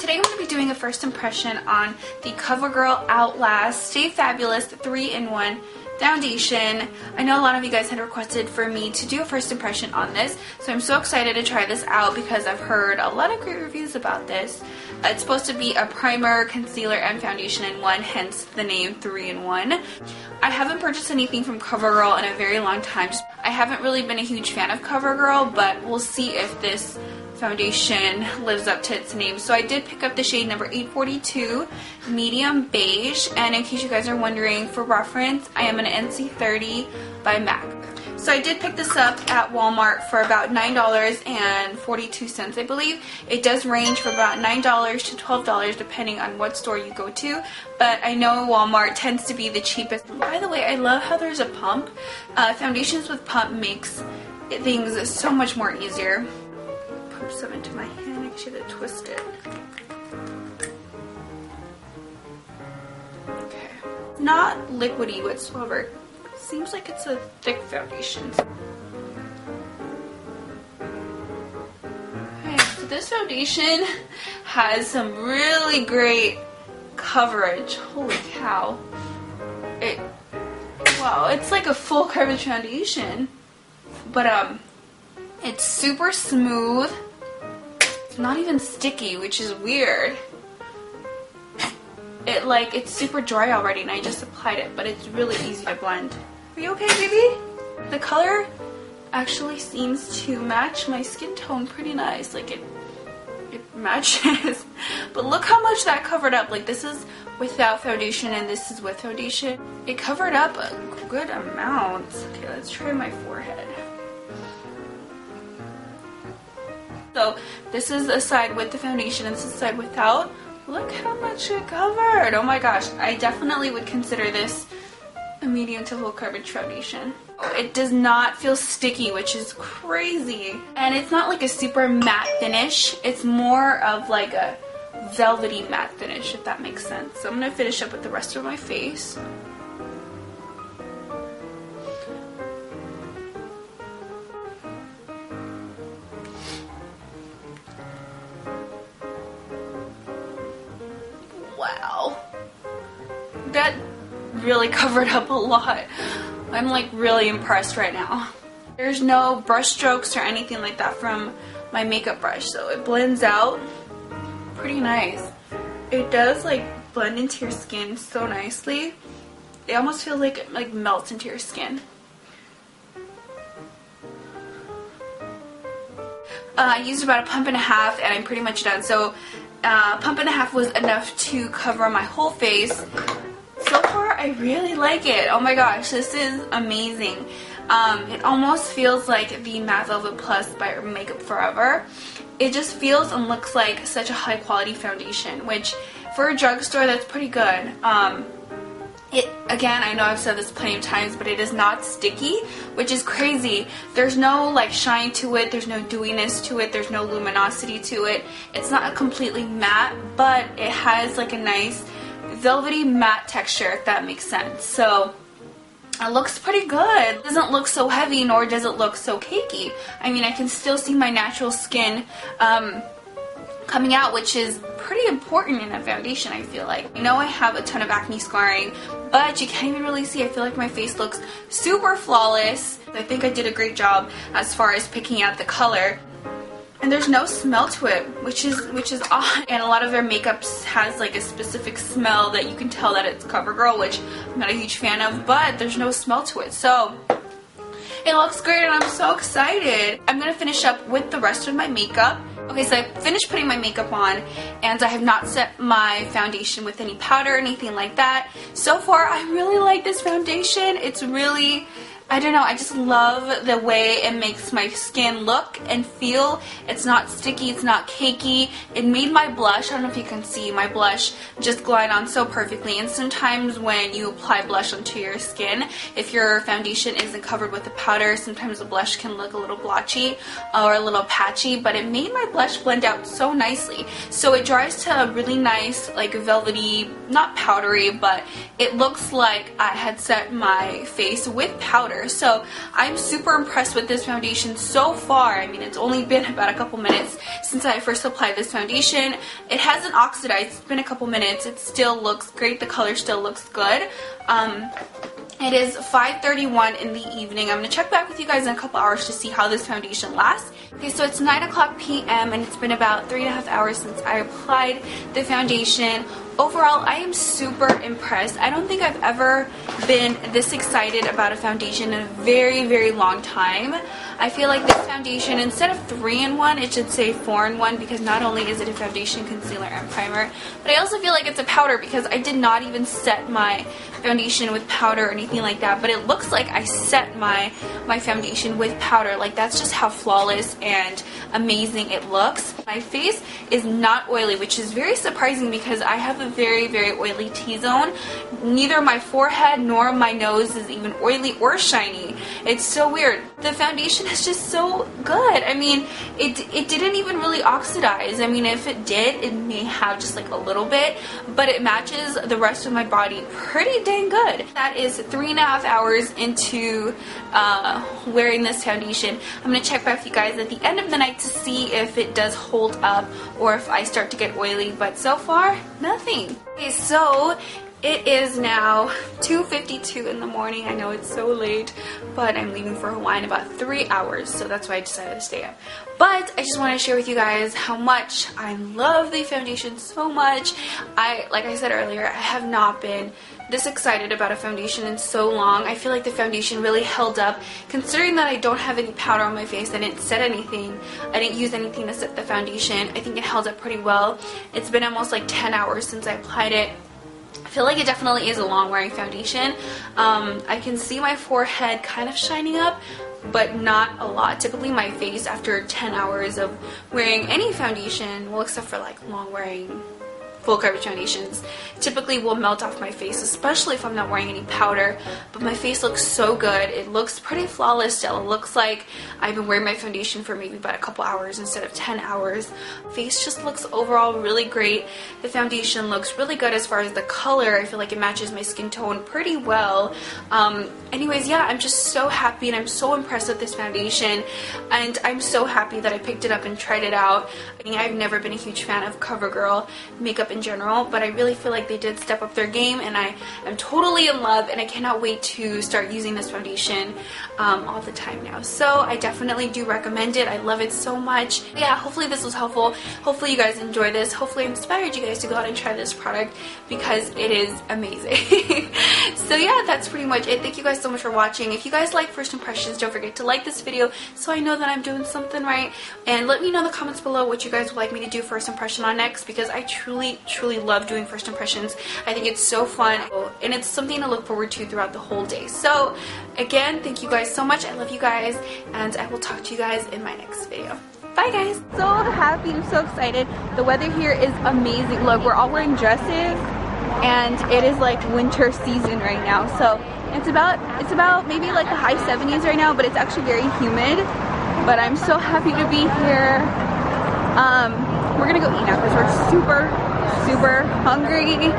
Today I'm going to be doing a first impression on the Covergirl Outlast Stay Fabulous 3-in-1 foundation. I know a lot of you guys had requested for me to do a first impression on this, so I'm so excited to try this out because I've heard a lot of great reviews about this. It's supposed to be a primer, concealer, and foundation in one, hence the name 3-in-1. I haven't purchased anything from Covergirl in a very long time. I haven't really been a huge fan of Covergirl, but we'll see if this foundation lives up to its name. So I did pick up the shade number 842 medium beige, and in case you guys are wondering, for reference, I am an NC30 by MAC. So I did pick this up at Walmart for about $9.42, I believe. It does range from about $9 to $12 depending on what store you go to, but I know Walmart tends to be the cheapest. By the way, I love how there's a pump. Foundations with pump makes things so much more easier. Put some into my hand, I should have twisted it. Okay. Not liquidy whatsoever. Seems like it's a thick foundation. Okay, so this foundation has some really great coverage. Holy cow. Wow, it's like a full coverage foundation. But it's super smooth. It's not even sticky, which is weird. It's super dry already and I just applied it, but it's really easy to blend. Are you okay, baby? The color actually seems to match my skin tone pretty nice. Like it matches. But look how much that covered up. Like, this is without foundation and this is with foundation. It covered up a good amount. Okay, let's try my forehead. So this is a side with the foundation and this is a side without. Look how much it covered. Oh my gosh, I definitely would consider this a medium to full coverage foundation. It does not feel sticky, which is crazy. And it's not like a super matte finish. It's more of like a velvety matte finish, if that makes sense. So I'm going to finish up with the rest of my face. Wow. That really covered up a lot. I'm like really impressed right now. There's no brush strokes or anything like that from my makeup brush, so it blends out pretty nice. It does like blend into your skin so nicely. It almost feels like it like melts into your skin. I used about a pump and a half and I'm pretty much done. So pump and a half was enough to cover my whole face. So far, I really like it. Oh my gosh, this is amazing. It almost feels like the Matte Velvet Plus by Makeup Forever. It just feels and looks like such a high quality foundation, which for a drugstore, that's pretty good. Again, I know I've said this plenty of times, but it is not sticky, which is crazy. There's no like shine to it, there's no dewiness to it, there's no luminosity to it. It's not completely matte, but it has like a nice velvety matte texture, if that makes sense. So it looks pretty good. It doesn't look so heavy, nor does it look so cakey. I mean, I can still see my natural skin coming out, which is pretty important in a foundation, I feel like. I know I have a ton of acne scarring, but you can't even really see. I feel like my face looks super flawless. I think I did a great job as far as picking out the color. And there's no smell to it, which is odd. And a lot of their makeups has like a specific smell that you can tell that it's Covergirl, which I'm not a huge fan of, but there's no smell to it. So it looks great and I'm so excited. I'm going to finish up with the rest of my makeup. Okay, so I finished putting my makeup on and I have not set my foundation with any powder or anything like that. So far, I really like this foundation. It's really, I don't know, I just love the way it makes my skin look and feel. It's not sticky, it's not cakey. It made my blush, I don't know if you can see, my blush just glide on so perfectly. And sometimes when you apply blush onto your skin, if your foundation isn't covered with a powder, sometimes the blush can look a little blotchy or a little patchy, but it made my blush blend out so nicely. So it dries to a really nice, like velvety, not powdery, but it looks like I had set my face with powder. powder. So I'm super impressed with this foundation so far. I mean, it's only been about a couple minutes since I first applied this foundation. It hasn't oxidized. It's been a couple minutes. It still looks great. The color still looks good. It is 5:31 in the evening. I'm going to check back with you guys in a couple hours to see how this foundation lasts. Okay, so it's 9 o'clock p.m. and it's been about 3.5 hours since I applied the foundation. Overall, I am super impressed. I don't think I've ever been this excited about a foundation in a very, very long time. I feel like this foundation, instead of 3-in-1, it should say 4-in-1, because not only is it a foundation, concealer, and primer, but I also feel like it's a powder because I did not even set my foundation with powder or anything like that, but it looks like I set my foundation with powder. Like, that's just how flawless and amazing it looks. My face is not oily, which is very surprising because I have a very, very oily T-zone. Neither my forehead nor my nose is even oily or shiny. It's so weird. The foundation is just so good. I mean, it didn't even really oxidize. I mean, if it did, it may have just like a little bit, but it matches the rest of my body pretty dang good. That is 3.5 hours into wearing this foundation. I'm going to check back with you guys at the end of the night to see if it does hold up or if I start to get oily, but so far, nothing. Okay, so it is now 2:52 in the morning. I know it's so late, but I'm leaving for Hawaii in about 3 hours, so that's why I decided to stay up. But I just want to share with you guys how much I love the foundation so much. Like I said earlier, I have not been this excited about a foundation in so long. I feel like the foundation really held up, considering that I don't have any powder on my face. I didn't set anything. I didn't use anything to set the foundation. I think it held up pretty well. It's been almost like 10 hours since I applied it. I feel like it definitely is a long wearing foundation. I can see my forehead kind of shining up, but not a lot. Typically my face after 10 hours of wearing any foundation, well, except for like long wearing full coverage foundations, typically will melt off my face, especially if I'm not wearing any powder. But my face looks so good. It looks pretty flawless still. It looks like I've been wearing my foundation for maybe about a couple hours instead of 10 hours. Face just looks overall really great. The foundation looks really good as far as the color. I feel like it matches my skin tone pretty well. Anyways, yeah, I'm just so happy and I'm so impressed with this foundation, and I'm so happy that I picked it up and tried it out. I mean, I've never been a huge fan of Covergirl makeup in general, but I really feel like they did step up their game, and I am totally in love, and I cannot wait to start using this foundation all the time now. So I definitely do recommend it. I love it so much. Yeah, hopefully this was helpful. Hopefully you guys enjoy this. Hopefully I inspired you guys to go out and try this product because it is amazing. So yeah, that's pretty much it. Thank you guys so much for watching. If you guys like first impressions, don't forget to like this video so I know that I'm doing something right, and let me know in the comments below what you guys would like me to do first impression on next, because I truly love doing first impressions. I think it's so fun, and it's something to look forward to throughout the whole day. So again, thank you guys so much. I love you guys, and I will talk to you guys in my next video. Bye guys. So happy. I'm so excited. The weather here is amazing. Look, we're all wearing dresses, and it is like winter season right now. So it's about maybe like the high 70s right now, but it's actually very humid. But I'm so happy to be here. We're gonna go eat now because we're super hungry.